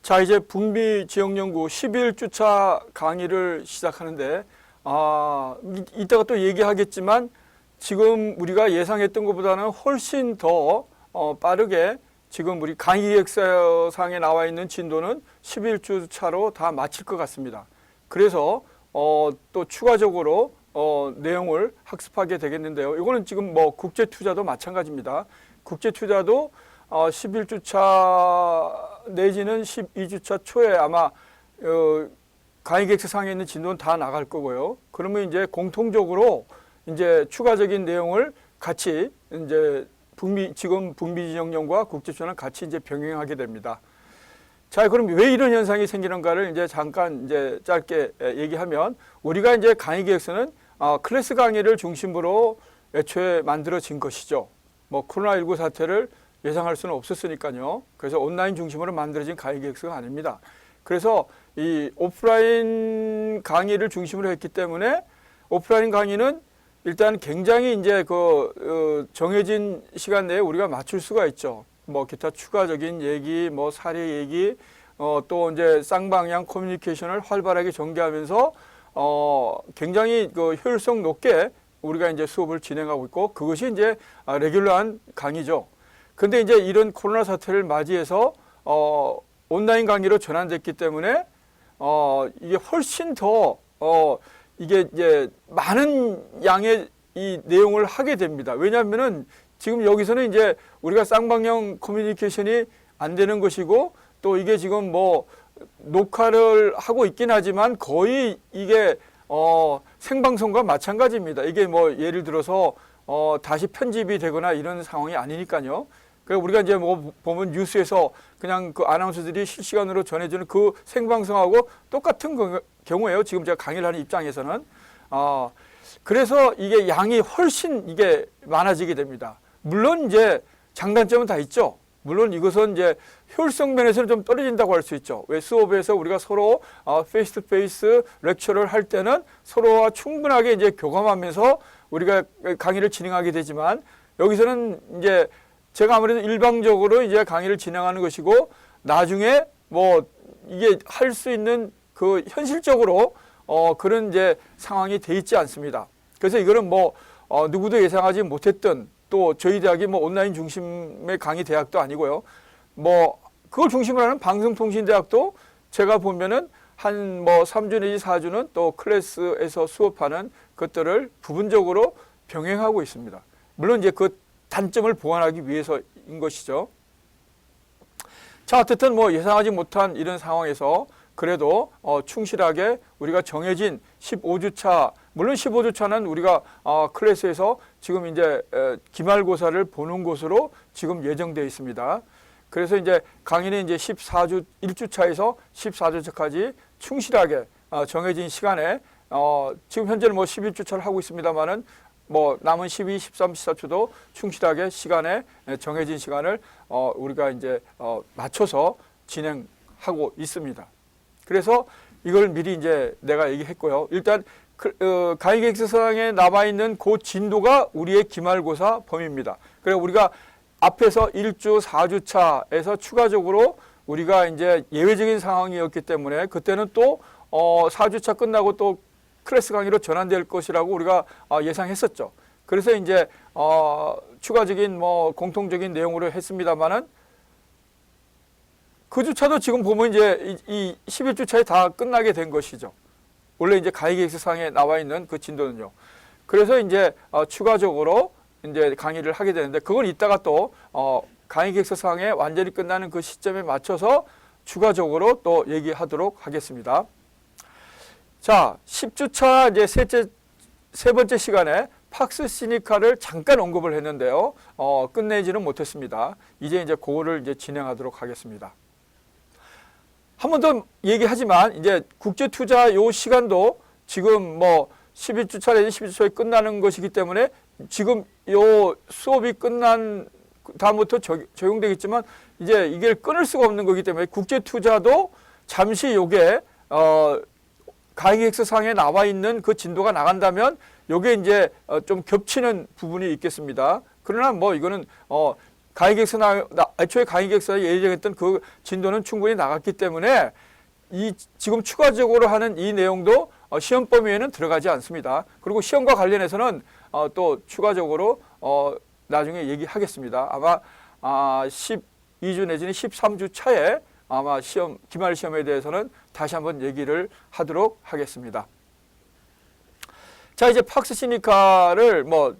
자, 이제 북미 지역연구 11주차 강의를 시작하는데, 이따가 또 얘기하겠지만, 지금 우리가 예상했던 것보다는 훨씬 더 빠르게 지금 우리 강의 계획서상에 나와 있는 진도는 11주차로 다 마칠 것 같습니다. 그래서 또 추가적으로 내용을 학습하게 되겠는데요. 이거는 지금 뭐 국제 투자도 마찬가지입니다. 국제 투자도 11주차 내지는 12주차 초에 아마 강의 계획서상에 있는 진도는 다 나갈 거고요. 그러면 이제 공통적으로 이제 추가적인 내용을 같이 이제 지금 북미 지역연구와 국제 투자는 같이 이제 병행하게 됩니다. 자, 그럼 왜 이런 현상이 생기는가를 이제 잠깐 이제 짧게 얘기하면, 우리가 이제 강의 계획서는 클래스 강의를 중심으로 애초에 만들어진 것이죠. 뭐 코로나19 사태를 예상할 수는 없었으니까요. 그래서 온라인 중심으로 만들어진 강의 계획서가 아닙니다. 그래서 이 오프라인 강의를 중심으로 했기 때문에 오프라인 강의는 일단 굉장히 이제 정해진 시간 내에 우리가 맞출 수가 있죠. 뭐 기타 추가적인 얘기, 뭐 사례 얘기, 또 이제 쌍방향 커뮤니케이션을 활발하게 전개하면서 굉장히 효율성 높게 우리가 이제 수업을 진행하고 있고, 그것이 이제 레귤러한 강의죠. 근데 이제 이런 코로나 사태를 맞이해서 온라인 강의로 전환됐기 때문에 이게 훨씬 더 이게 이제 많은 양의 이 내용을 하게 됩니다. 왜냐하면은 지금 여기서는 이제 우리가 쌍방향 커뮤니케이션이 안 되는 것이고, 또 이게 지금 뭐 녹화를 하고 있긴 하지만 거의 이게 생방송과 마찬가지입니다. 이게 뭐 예를 들어서 다시 편집이 되거나 이런 상황이 아니니까요. 그러니까 우리가 이제 뭐 보면 뉴스에서 그냥 그 아나운서들이 실시간으로 전해주는 그 생방송하고 똑같은 경우예요. 지금 제가 강의를 하는 입장에서는. 그래서 이게 양이 훨씬 이게 많아지게 됩니다. 물론 이제 장단점은 다 있죠. 물론 이것은 이제 효율성 면에서는 좀 떨어진다고 할 수 있죠. 왜 수업에서 우리가 서로 페이스 투 페이스 렉처를 할 때는 서로와 충분하게 이제 교감하면서 우리가 강의를 진행하게 되지만, 여기서는 이제 제가 아무래도 일방적으로 이제 강의를 진행하는 것이고, 나중에 뭐 이게 할 수 있는 그 현실적으로 그런 이제 상황이 돼 있지 않습니다. 그래서 이거는 뭐 누구도 예상하지 못했던, 또 저희 대학이 뭐 온라인 중심의 강의 대학도 아니고요. 뭐 그걸 중심으로 하는 방송통신대학도 제가 보면은 한 뭐 3주 내지 4주는 또 클래스에서 수업하는 것들을 부분적으로 병행하고 있습니다. 물론 이제 그 단점을 보완하기 위해서인 것이죠. 자, 어쨌든 뭐 예상하지 못한 이런 상황에서 그래도 충실하게 우리가 정해진 15주차, 물론 15주차는 우리가 클래스에서 지금 이제 기말고사를 보는 것으로 지금 예정되어 있습니다. 그래서 이제 강의는 이제 1주차에서 14주차까지 충실하게 정해진 시간에 지금 현재는 뭐 11주차를 하고 있습니다만은 뭐 남은 12, 13, 14주도 충실하게 시간에 정해진 시간을 우리가 이제 맞춰서 진행하고 있습니다. 그래서 이걸 미리 이제 내가 얘기했고요. 일단 강의 계획서상에 나와 있는 그 진도가 우리의 기말고사 범위입니다. 그래서 우리가 앞에서 1주 4주차에서 추가적으로 우리가 이제 예외적인 상황이었기 때문에 그때는 또 4주차 끝나고 또 클래스 강의로 전환될 것이라고 우리가 예상했었죠. 그래서 이제 추가적인 뭐 공통적인 내용으로 했습니다만은, 그 주차도 지금 보면 이제 이 11주차에 다 끝나게 된 것이죠. 원래 이제 강의 계획서상에 나와 있는 그 진도는요. 그래서 이제 추가적으로 이제 강의를 하게 되는데, 그건 이따가 또 강의 계획서상에 완전히 끝나는 그 시점에 맞춰서 추가적으로 또 얘기하도록 하겠습니다. 자, 10주차 이제 세 번째 시간에 팍스 시니카를 잠깐 언급을 했는데요. 끝내지는 못했습니다. 이제 그거를 이제 진행하도록 하겠습니다. 한 번 더 얘기하지만, 이제 국제 투자 요 시간도 지금 뭐 11주차 내지 12주차에 끝나는 것이기 때문에 지금 요 수업이 끝난 다음부터 적용되겠지만, 이제 이게 끊을 수가 없는 거기 때문에 국제 투자도 잠시 요게 강의 계획서상에 나와 있는 그 진도가 나간다면 요게 이제 좀 겹치는 부분이 있겠습니다. 그러나 뭐 이거는 애초에 가계획서에 예정했던 그 진도는 충분히 나갔기 때문에 지금 추가적으로 하는 이 내용도 시험 범위에는 들어가지 않습니다. 그리고 시험과 관련해서는 또 추가적으로 나중에 얘기하겠습니다. 아마 12주 내지는 13주 차에 아마 기말 시험에 대해서는 다시 한번 얘기를 하도록 하겠습니다. 자, 이제 팍스 시니카를 뭐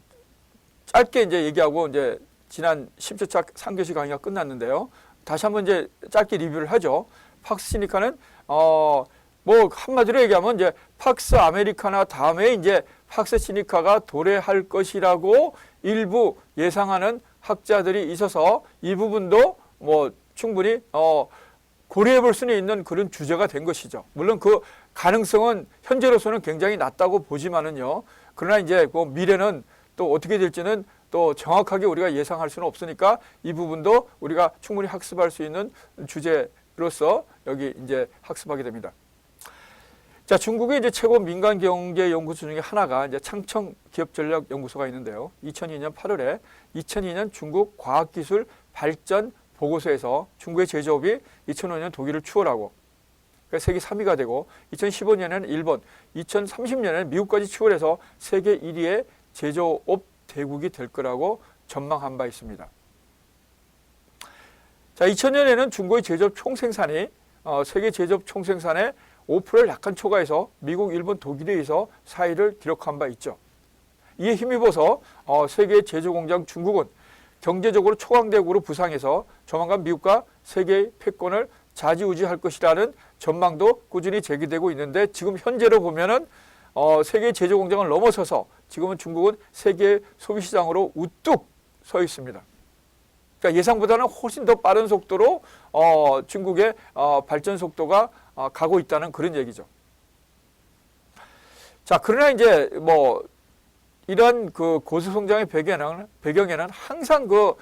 짧게 이제 얘기하고 이제 지난 10주차 3교시 강의가 끝났는데요. 다시 한번 이제 짧게 리뷰를 하죠. 팍스 시니카는 뭐 한마디로 얘기하면 이제 팍스 아메리카나 다음에 이제 팍스 시니카가 도래할 것이라고 일부 예상하는 학자들이 있어서 이 부분도 뭐 충분히 고려해 볼 수는 있는 그런 주제가 된 것이죠. 물론 그 가능성은 현재로서는 굉장히 낮다고 보지만은요. 그러나 이제 그 미래는 또 어떻게 될지는 또 정확하게 우리가 예상할 수는 없으니까 이 부분도 우리가 충분히 학습할 수 있는 주제로서 여기 이제 학습하게 됩니다. 자, 중국의 이제 최고 민간 경제 연구소 중에 하나가 이제 창청 기업전략 연구소가 있는데요. 2002년 8월에 2002년 중국 과학기술 발전 보고서에서 중국의 제조업이 2005년 독일을 추월하고 세계 3위가 되고 2015년에는 일본, 2030년에는 미국까지 추월해서 세계 1위의 제조업 대국이 될 거라고 전망한 바 있습니다. 자, 2000년에는 중국의 제조업 총생산이 세계 제조업 총생산의 5%를 약간 초과해서 미국, 일본, 독일에 의해서 4위를 기록한 바 있죠. 이에 힘입어서 세계 제조공장 중국은 경제적으로 초강대국으로 부상해서 조만간 미국과 세계의 패권을 좌지우지할 것이라는 전망도 꾸준히 제기되고 있는데 지금 현재로 보면은 세계 제조공장을 넘어서서 지금은 중국은 세계 소비시장으로 우뚝 서 있습니다. 그러니까 예상보다는 훨씬 더 빠른 속도로 중국의 발전 속도가 가고 있다는 그런 얘기죠. 자, 그러나 이제 뭐 이런 그 고수 성장의 배경에는 항상 뭐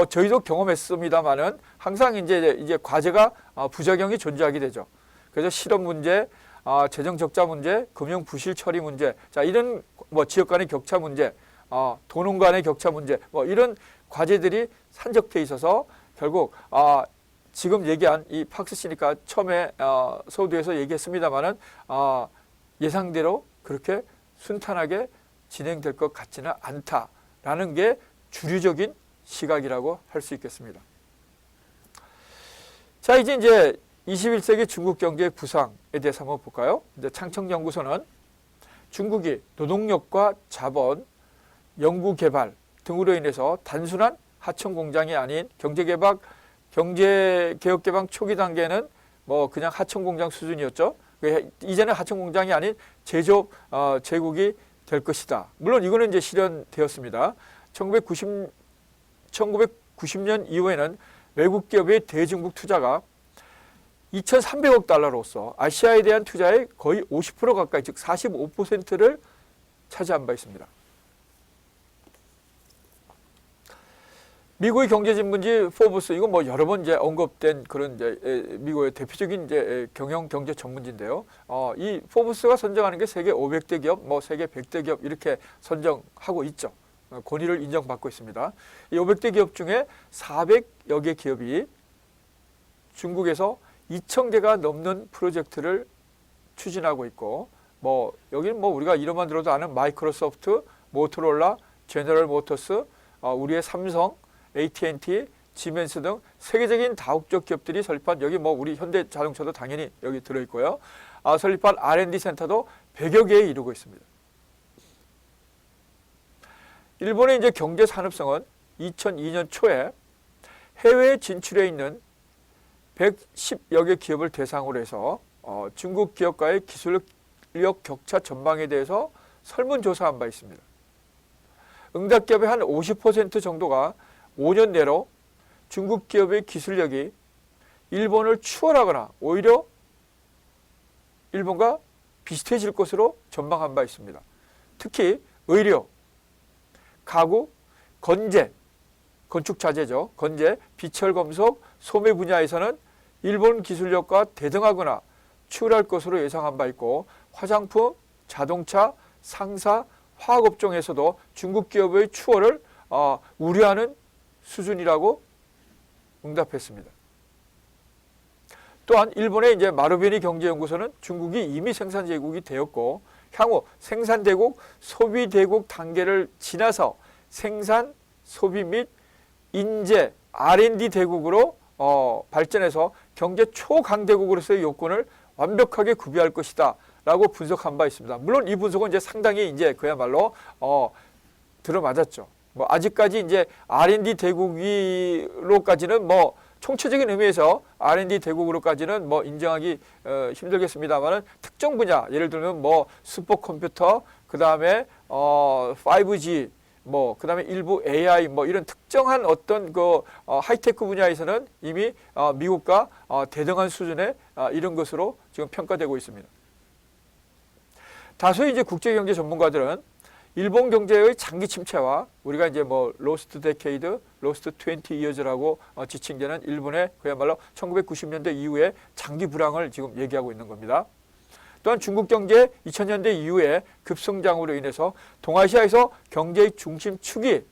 저희도 경험했습니다만은 항상 이제 과제가 부작용이 존재하게 되죠. 그래서 실업 문제, 재정 적자 문제, 금융 부실 처리 문제, 자, 이런 뭐 지역 간의 격차 문제, 도농 간의 격차 문제, 뭐 이런 과제들이 산적해 있어서 결국 지금 얘기한 이 팍스 시니카 처음에 서두에서 얘기했습니다만은 예상대로 그렇게 순탄하게 진행될 것 같지는 않다라는 게 주류적인 시각이라고 할 수 있겠습니다. 자, 이제 21세기 중국 경제의 부상에 대해서 한번 볼까요? 이제 창청연구소는 중국이 노동력과 자본, 연구개발 등으로 인해서 단순한 하청 공장이 아닌 경제개혁개방 초기 단계는 뭐 그냥 하청 공장 수준이었죠. 이제는 하청 공장이 아닌 제조업 제국이 될 것이다. 물론 이거는 이제 실현되었습니다. 1990년 이후에는 외국 기업의 대중국 투자가 2,300억 달러로서 아시아에 대한 투자의 거의 50% 가까이, 즉 45%를 차지한 바 있습니다. 미국의 경제신문지 포브스, 이건 뭐 여러 번 이제 언급된 그런 이제 미국의 대표적인 이제 경영 경제 전문지인데요. 이 포브스가 선정하는 게 세계 500대 기업, 뭐 세계 100대 기업 이렇게 선정하고 있죠. 권위를 인정받고 있습니다. 이 500대 기업 중에 400여 개 기업이 중국에서 2,000개가 넘는 프로젝트를 추진하고 있고, 뭐 여기는 뭐 우리가 이름만 들어도 아는 마이크로소프트, 모토로라, 제너럴 모터스, 우리의 삼성, AT&T, 지멘스 등 세계적인 다국적 기업들이 설립한, 여기 뭐 우리 현대자동차도 당연히 여기 들어있고요. 설립한 R&D 센터도 100여 개에 이르고 있습니다. 일본의 이제 경제 산업성은 2002년 초에 해외에 진출해 있는 110여 개 기업을 대상으로 해서 중국 기업과의 기술력 격차 전망에 대해서 설문조사한 바 있습니다. 응답 기업의 한 50% 정도가 5년 내로 중국 기업의 기술력이 일본을 추월하거나 오히려 일본과 비슷해질 것으로 전망한 바 있습니다. 특히 의료, 가구, 건재, 건축자재죠. 건재, 비철금속, 소매 분야에서는 일본 기술력과 대등하거나 추월할 것으로 예상한 바 있고, 화장품, 자동차, 상사, 화학업종에서도 중국 기업의 추월을 우려하는 수준이라고 응답했습니다. 또한 일본의 이제 마루베니 경제연구소는 중국이 이미 생산대국이 되었고 향후 생산대국, 소비대국 단계를 지나서 생산, 소비 및 인재, R&D 대국으로 발전해서 경제 초강대국으로서의 요건을 완벽하게 구비할 것이다 라고 분석한 바 있습니다. 물론 이 분석은 이제 상당히 이제 그야말로 들어맞았죠. 뭐 아직까지 이제 R&D 대국으로까지는 뭐 총체적인 의미에서 R&D 대국으로까지는 뭐 인정하기 힘들겠습니다만은 특정 분야, 예를 들면 뭐 슈퍼컴퓨터, 그 다음에 5G, 뭐 그 다음에 일부 AI, 뭐 이런 특정한 어떤 그 하이테크 분야에서는 이미 미국과 대등한 수준의 이런 것으로 지금 평가되고 있습니다. 다수의 이제 국제경제 전문가들은 일본 경제의 장기 침체와 우리가 이제 뭐 로스트 데케이드, 로스트 20 이어즈라고 지칭되는 일본의 그야말로 1990년대 이후에 장기 불황을 지금 얘기하고 있는 겁니다. 또한 중국 경제 2000년대 이후에 급성장으로 인해서 동아시아에서 경제의 중심축이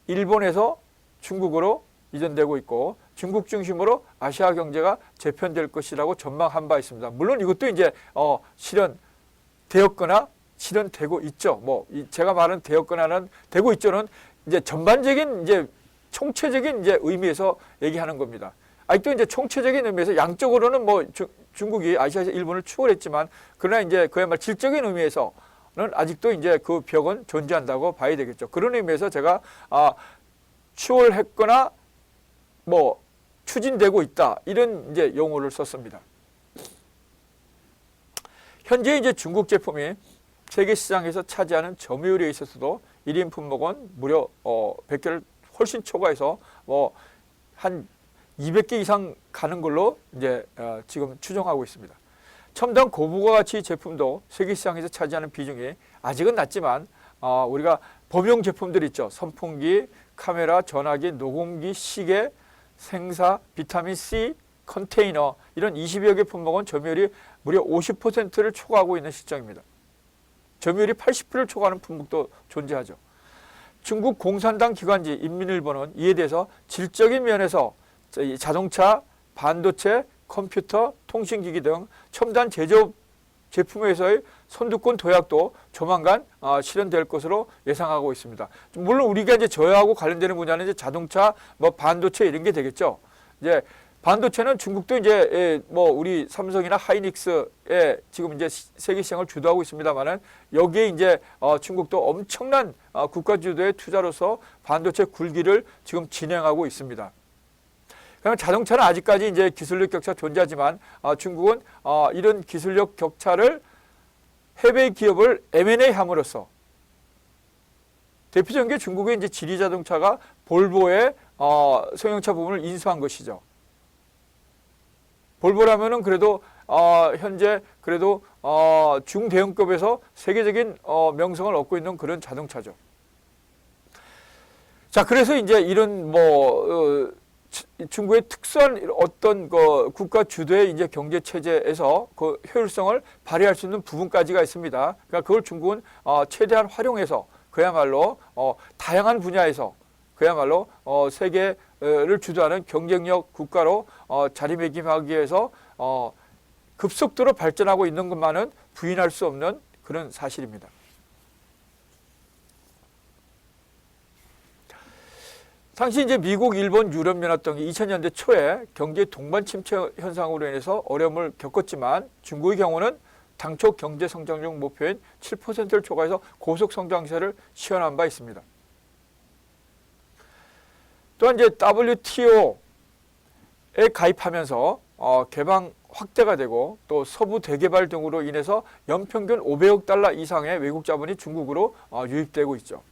일본에서 중국으로 이전되고 있고 중국 중심으로 아시아 경제가 재편될 것이라고 전망한 바 있습니다. 물론 이것도 이제 실현되었거나 실현되고 있죠. 뭐 제가 말한 되었거나는 되고 있죠는 이제 전반적인 이제 총체적인 이제 의미에서 얘기하는 겁니다. 아직도 이제 총체적인 의미에서 양적으로는 뭐 중국이 아시아에서 일본을 추월했지만 그러나 이제 그야말로 질적인 의미에서는 아직도 이제 그 벽은 존재한다고 봐야 되겠죠. 그런 의미에서 제가 추월했거나 뭐 추진되고 있다 이런 이제 용어를 썼습니다. 현재 이제 중국 제품이 세계 시장에서 차지하는 점유율에 있어서도 1인 품목은 무려 100개를 훨씬 초과해서 뭐 한 200개 이상 가는 걸로 이제 지금 추정하고 있습니다. 첨단 고부가 가치 제품도 세계 시장에서 차지하는 비중이 아직은 낮지만 우리가 범용 제품들 있죠. 선풍기, 카메라, 전화기, 녹음기, 시계, 생사, 비타민 C, 컨테이너 이런 20여 개 품목은 점유율이 무려 50%를 초과하고 있는 시점입니다. 점유율이 80%를 초과하는 품목도 존재하죠. 중국 공산당 기관지 인민일보는 이에 대해서 질적인 면에서 자동차, 반도체, 컴퓨터, 통신기기 등 첨단 제조업 제품에서의 선두권 도약도 조만간 실현될 것으로 예상하고 있습니다. 물론 우리가 이제 저하고 관련되는 분야는 이제 자동차, 뭐 반도체 이런 게 되겠죠. 이제 반도체는 중국도 이제 뭐 우리 삼성이나 하이닉스에 지금 이제 세계 시장을 주도하고 있습니다만은 여기에 이제 중국도 엄청난 국가 주도의 투자로서 반도체 굴기를 지금 진행하고 있습니다. 그러면 자동차는 아직까지 이제 기술력 격차 존재하지만 중국은 이런 기술력 격차를 해외 기업을 M&A 함으로써 대표적인 게 중국의 이제 지리 자동차가 볼보의 소형차 부분을 인수한 것이죠. 볼보라면은 그래도 현재 그래도 중대형급에서 세계적인 명성을 얻고 있는 그런 자동차죠. 자, 그래서 이제 이런 뭐 중국의 특수한 어떤 그 국가 주도의 이제 경제 체제에서 그 효율성을 발휘할 수 있는 부분까지가 있습니다. 그러니까 그걸 중국은 최대한 활용해서 그야말로 다양한 분야에서 그야말로 세계를 주도하는 경쟁력 국가로 자리매김하기 위해서 급속도로 발전하고 있는 것만은 부인할 수 없는 그런 사실입니다. 당시 이제 미국, 일본, 유럽연합 등이 2000년대 초에 경제 동반 침체 현상으로 인해서 어려움을 겪었지만 중국의 경우는 당초 경제 성장률 목표인 7%를 초과해서 고속 성장세를 시현한 바 있습니다. 또한 이제 WTO에 가입하면서 개방 확대가 되고 또 서부 대개발 등으로 인해서 연평균 500억 달러 이상의 외국 자본이 중국으로 유입되고 있죠.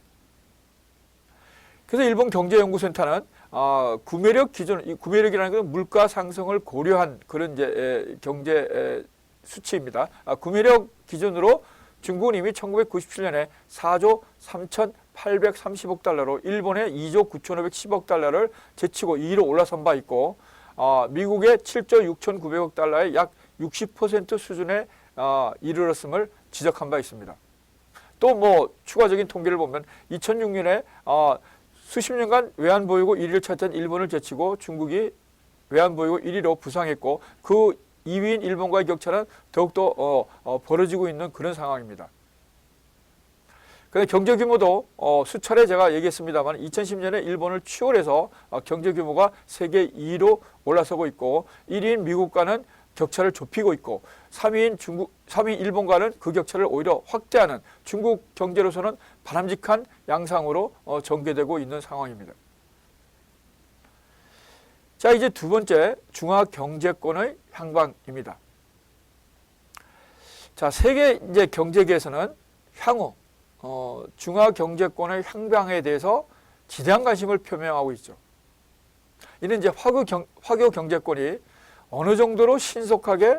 그래서 일본 경제연구센터는 구매력 기준, 이 구매력이라는 것은 물가 상승을 고려한 그런 이제 경제 수치입니다. 구매력 기준으로 중국은 이미 1997년에 4조 3,830억 달러로 일본의 2조 9,510억 달러를 제치고 2위로 올라선 바 있고 미국의 7조 6,900억 달러의 약 60% 수준에 이르렀음을 지적한 바 있습니다. 또 뭐 추가적인 통계를 보면 2006년에 수십 년간 외환보유고 1위를 찾던 일본을 제치고 중국이 외환보유고 1위로 부상했고 그 2위인 일본과의 격차는 더욱더 벌어지고 있는 그런 상황입니다. 경제 규모도 수차례 제가 얘기했습니다만 2010년에 일본을 추월해서 경제 규모가 세계 2위로 올라서고 있고 1위인 미국과는 격차를 좁히고 있고 3위 일본과는 그 격차를 오히려 확대하는 중국 경제로서는 바람직한 양상으로 전개되고 있는 상황입니다. 자, 이제 두 번째 중화 경제권의 향방입니다. 자, 세계 이제 경제계에서는 향후 중화 경제권의 향방에 대해서 지대한 관심을 표명하고 있죠. 이는 이제 화교 경제권이 어느 정도로 신속하게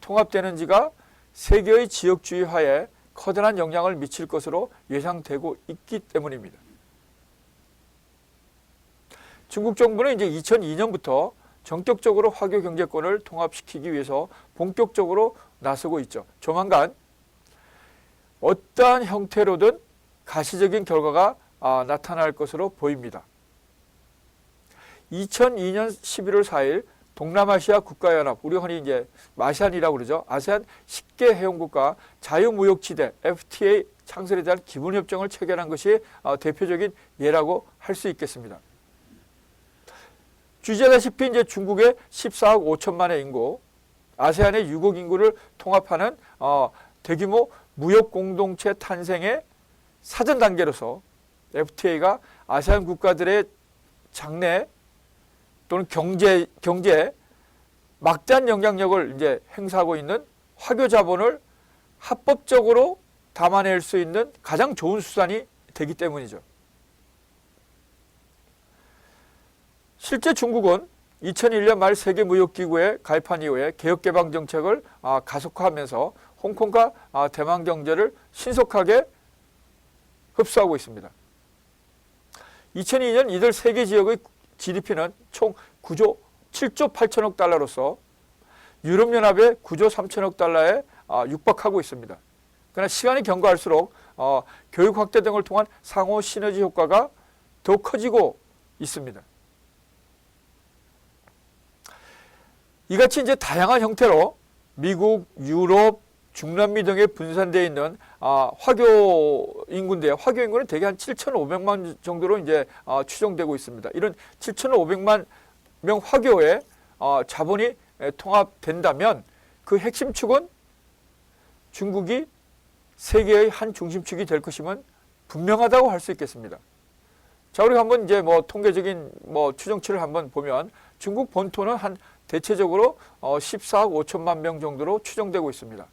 통합되는지가 세계의 지역주의화에 커다란 영향을 미칠 것으로 예상되고 있기 때문입니다. 중국 정부는 이제 2002년부터 전격적으로 화교 경제권을 통합시키기 위해서 본격적으로 나서고 있죠. 조만간 어떠한 형태로든 가시적인 결과가 나타날 것으로 보입니다. 2002년 11월 4일 동남아시아 국가연합, 우리 흔히 이제 마시안이라고 그러죠. 아세안 10개 회원국가 자유무역지대 FTA 창설에 대한 기본협정을 체결한 것이 대표적인 예라고 할 수 있겠습니다. 주제다시피 이제 중국의 14억 5천만의 인구, 아세안의 6억 인구를 통합하는 대규모 무역 공동체 탄생의 사전 단계로서 FTA가 아세안 국가들의 장래 또는 경제 막대한 영향력을 이제 행사하고 있는 화교 자본을 합법적으로 담아낼 수 있는 가장 좋은 수단이 되기 때문이죠. 실제 중국은 2001년 말 세계무역기구에 가입한 이후에 개혁개방 정책을 가속화하면서 홍콩과 대만 경제를 신속하게 흡수하고 있습니다. 2002년 이들 세 개 지역의 GDP는 총 9조 7조 8천억 달러로서 유럽연합의 9조 3천억 달러에 육박하고 있습니다. 그러나 시간이 경과할수록 교육 확대 등을 통한 상호 시너지 효과가 더 커지고 있습니다. 이같이 이제 다양한 형태로 미국, 유럽, 중남미 등에 분산되어 있는 화교 인구인데요. 화교 인구는 대개 한 7,500만 정도로 이제 추정되고 있습니다. 이런 7,500만 명 화교의 자본이 통합된다면 그 핵심 축은 중국이 세계의 한 중심축이 될 것임은 분명하다고 할 수 있겠습니다. 자, 우리 한번 이제 통계적인 추정치를 한번 보면 중국 본토는 한 대체적으로 14억 5천만 명 정도로 추정되고 있습니다.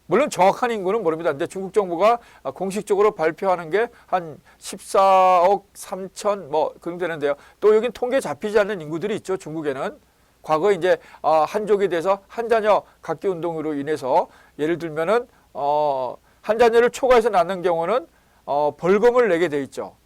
물론 정확한 인구는 모릅니다. 근데 중국 정부가 공식적으로 발표하는 게 한 14억 3천 그 정도 되는데요. 또 여긴 통계 잡히지 않는 인구들이 있죠. 중국에는. 과거 이제 한족에 대해서 한자녀 갖기 운동으로 인해서 예를 들면은 한자녀를 초과해서 낳는 경우는 벌금을 내게 돼 있죠.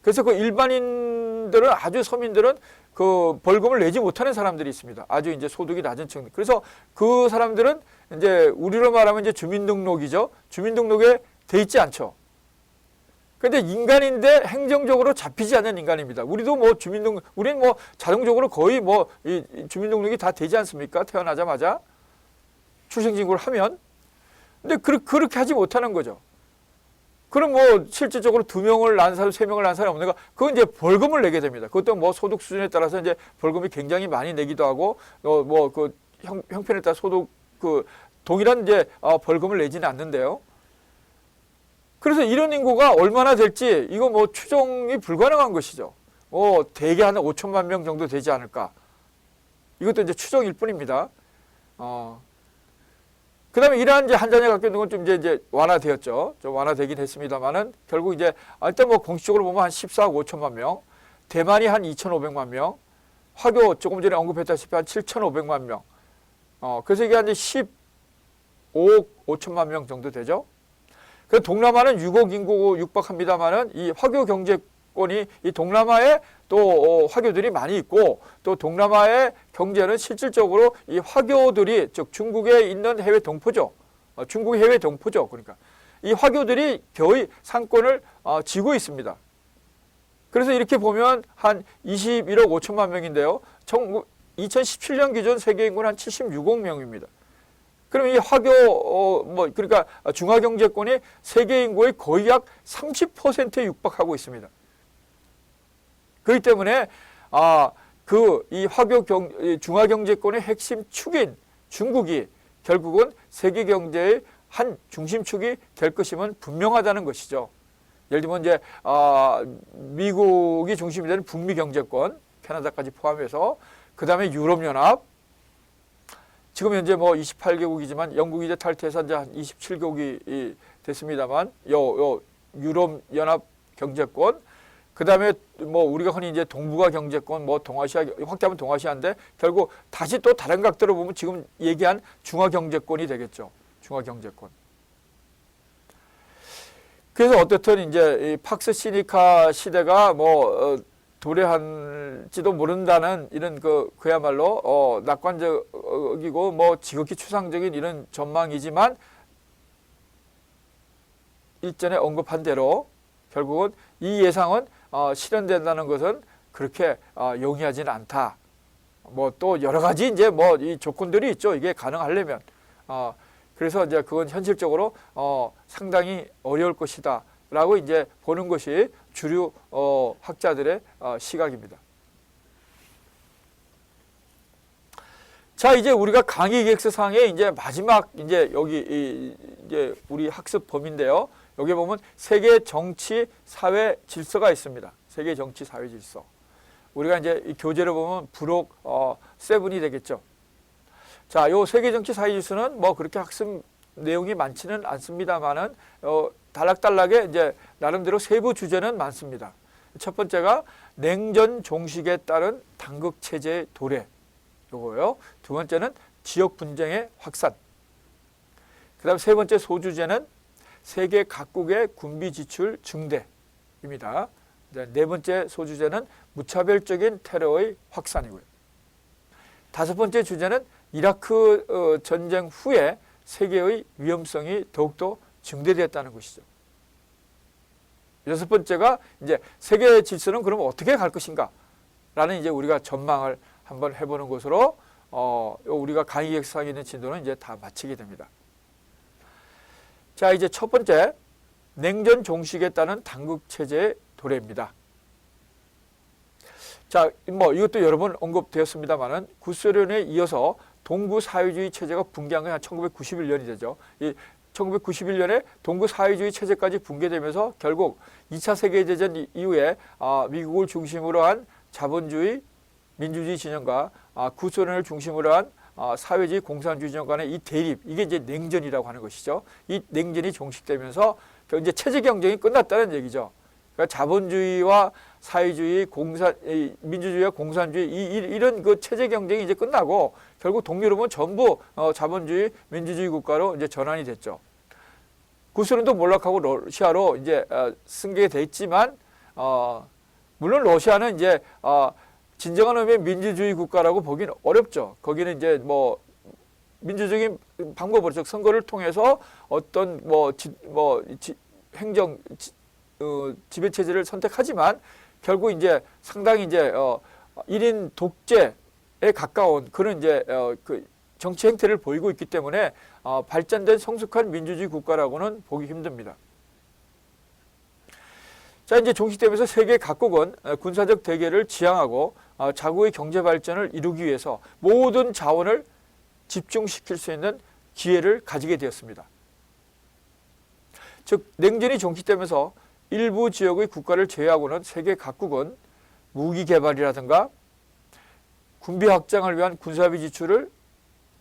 그래서 그 일반인들은 아주 서민들은 그 벌금을 내지 못하는 사람들이 있습니다. 아주 이제 소득이 낮은 층. 그래서 그 사람들은 이제 우리로 말하면 이제 주민등록이죠. 주민등록에 돼 있지 않죠. 근데 인간인데 행정적으로 잡히지 않는 인간입니다. 우리도 우리는 자동적으로 거의 이 주민등록이 다 되지 않습니까? 태어나자마자 출생신고를 하면. 근데 그렇게 하지 못하는 거죠. 그럼 실질적으로 2명을 낳은 사람, 3명을 낳은 사람이 없는가? 그건 이제 벌금을 내게 됩니다. 그것도 소득 수준에 따라서 이제 벌금이 굉장히 많이 내기도 하고, 그 형편에 따라 소득, 동일한 이제 벌금을 내지는 않는데요. 그래서 이런 인구가 얼마나 될지, 이거 추정이 불가능한 것이죠. 대개 한 5천만 명 정도 되지 않을까. 이것도 이제 추정일 뿐입니다. 그 다음에 이러한 이제 한자녀 갖고 있는 건 좀 이제 완화되었죠. 좀 완화되긴 했습니다만은 결국 이제 일단 공식적으로 보면 한 14억 5천만 명, 대만이 한 2,500만 명, 화교 조금 전에 언급했다시피 한 7,500만 명. 그래서 이게 한 15억 5천만 명 정도 되죠. 그래서 동남아는 6억 인구 육박합니다만은 이 화교 경제권이 이 동남아에 또 화교들이 많이 있고 또 동남아의 경제는 실질적으로 이 화교들이 즉 중국에 있는 해외 동포죠. 중국의 해외 동포죠. 그러니까 이 화교들이 거의 상권을 쥐고 있습니다. 그래서 이렇게 보면 한 21억 5천만 명인데요. 2017년 기준 세계 인구는 한 76억 명입니다. 그럼 이 그러니까 중화경제권이 세계 인구의 거의 약 30%에 육박하고 있습니다. 그렇기 때문에 이 중화경제권의 핵심 축인 중국이 결국은 세계 경제의 한 중심축이 될 것임은 분명하다는 것이죠. 예를 들면 이제 미국이 중심이 되는 북미 경제권, 캐나다까지 포함해서 그 다음에 유럽연합. 지금 현재 뭐 28개국이지만 영국이 이제 탈퇴해서 이제 한 27개국이 됐습니다만, 유럽연합 경제권, 그 다음에 뭐 우리가 흔히 이제 동북아 경제권, 뭐 동아시아, 확대하면 동아시아인데 결국 다시 또 다른 각도로 보면 지금 얘기한 중화 경제권이 되겠죠. 중화 경제권. 그래서 어떻든 이제 이 팍스 시니카 시대가 도래할지도 모른다는 이런 그야말로 낙관적이고 뭐 지극히 추상적인 이런 전망이지만 일전에 언급한 대로 결국은 이 예상은 실현된다는 것은 그렇게 용이하지는 않다. 뭐 또 여러 가지 이제 이 조건들이 있죠. 이게 가능하려면. 그래서 이제 그건 현실적으로 상당히 어려울 것이다라고 이제 보는 것이 주류 학자들의 시각입니다. 자, 이제 우리가 강의 계획서상에 이제 마지막 이제 여기 이제 우리 학습 범위인데요. 여기 보면 세계 정치 사회 질서가 있습니다. 세계 정치 사회 질서. 우리가 이제 이 교재를 보면 부록 7이 되겠죠. 자, 요 세계 정치 사회 질서는 뭐 그렇게 학습 내용이 많지는 않습니다만은 단락단락에 이제 나름대로 세부 주제는 많습니다. 첫 번째가 냉전 종식에 따른 당극 체제의 도래. 요거요. 두 번째는 지역 분쟁의 확산. 그다음 세 번째 소주제는 세계 각국의 군비 지출 증대입니다. 네 번째 소주제는 무차별적인 테러의 확산이고요. 다섯 번째 주제는 이라크 전쟁 후에 세계의 위험성이 더욱더 증대되었다는 것이죠. 여섯 번째가 이제 세계 질서는 그럼 어떻게 갈 것인가? 라는 이제 우리가 전망을 한번 해보는 것으로 우리가 강의 계획상에 있는 진도는 이제 다 마치게 됩니다. 자, 이제 첫 번째 냉전 종식에 따른 당국 체제의 도래입니다. 자, 뭐 이것도 여러 번 언급되었습니다만은 구소련에 이어서 동구 사회주의 체제가 붕괴한 게 한 1991년이 되죠. 이 1991년에 동구 사회주의 체제까지 붕괴되면서 결국 2차 세계대전 이후에 미국을 중심으로 한 자본주의, 민주주의 진영과 구소련을 중심으로 한 사회주의, 공산주의 진영 간의 이 대립, 이게 이제 냉전이라고 하는 것이죠. 이 냉전이 종식되면서 이제 체제 경쟁이 끝났다는 얘기죠. 그러니까 자본주의와 사회주의, 민주주의와 공산주의 이런 그 체제 경쟁이 이제 끝나고 결국 동유럽은 전부 자본주의, 민주주의 국가로 이제 전환이 됐죠. 구소련도 몰락하고 러시아로 이제 승계돼 있지만 물론 러시아는 이제 진정한 의미의 민주주의 국가라고 보기는 어렵죠. 거기는 이제 뭐 민주적인 방법으로 즉 선거를 통해서 어떤 행정 지배 체제를 선택하지만 결국 이제 상당히 이제 1인 독재에 가까운 그런 이제 그 정치 행태를 보이고 있기 때문에 발전된 성숙한 민주주의 국가라고는 보기 힘듭니다. 자, 이제 종식되면서 세계 각국은 군사적 대결을 지향하고 자국의 경제 발전을 이루기 위해서 모든 자원을 집중시킬 수 있는 기회를 가지게 되었습니다. 즉 냉전이 종식되면서 일부 지역의 국가를 제외하고는 세계 각국은 무기 개발이라든가 군비 확장을 위한 군사비 지출을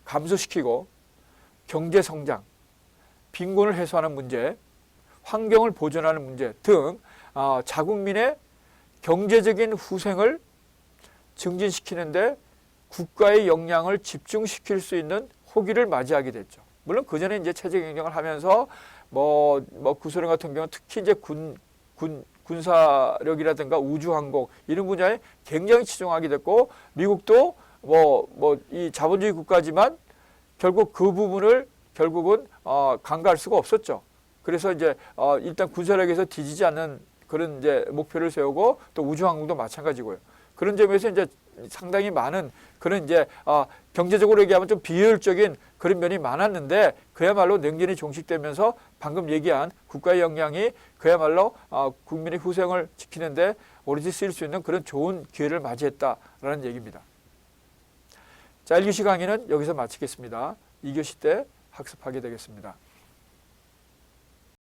감소시키고 경제 성장, 빈곤을 해소하는 문제, 환경을 보존하는 문제 등 자국민의 경제적인 후생을 증진시키는데 국가의 역량을 집중시킬 수 있는 호기를 맞이하게 됐죠. 물론 그 전에 이제 체제 경쟁을 하면서 구소련 같은 경우는 특히 이제 군사력이라든가 우주항공 이런 분야에 굉장히 치중하게 됐고 미국도 이 자본주의 국가지만 결국 그 부분을 결국은 간과할 수가 없었죠. 그래서 이제 일단 군사력에서 뒤지지 않는 그런 이제 목표를 세우고 또 우주항공도 마찬가지고요. 그런 점에서 이제 상당히 많은 그런 이제 경제적으로 얘기하면 좀 비효율적인 그런 면이 많았는데 그야말로 냉전이 종식되면서 방금 얘기한 국가의 역량이 그야말로 국민의 후생을 지키는데 오로지 쓰일 수 있는 그런 좋은 기회를 맞이했다라는 얘기입니다. 자, 1교시 강의는 여기서 마치겠습니다. 2교시 때 학습하게 되겠습니다.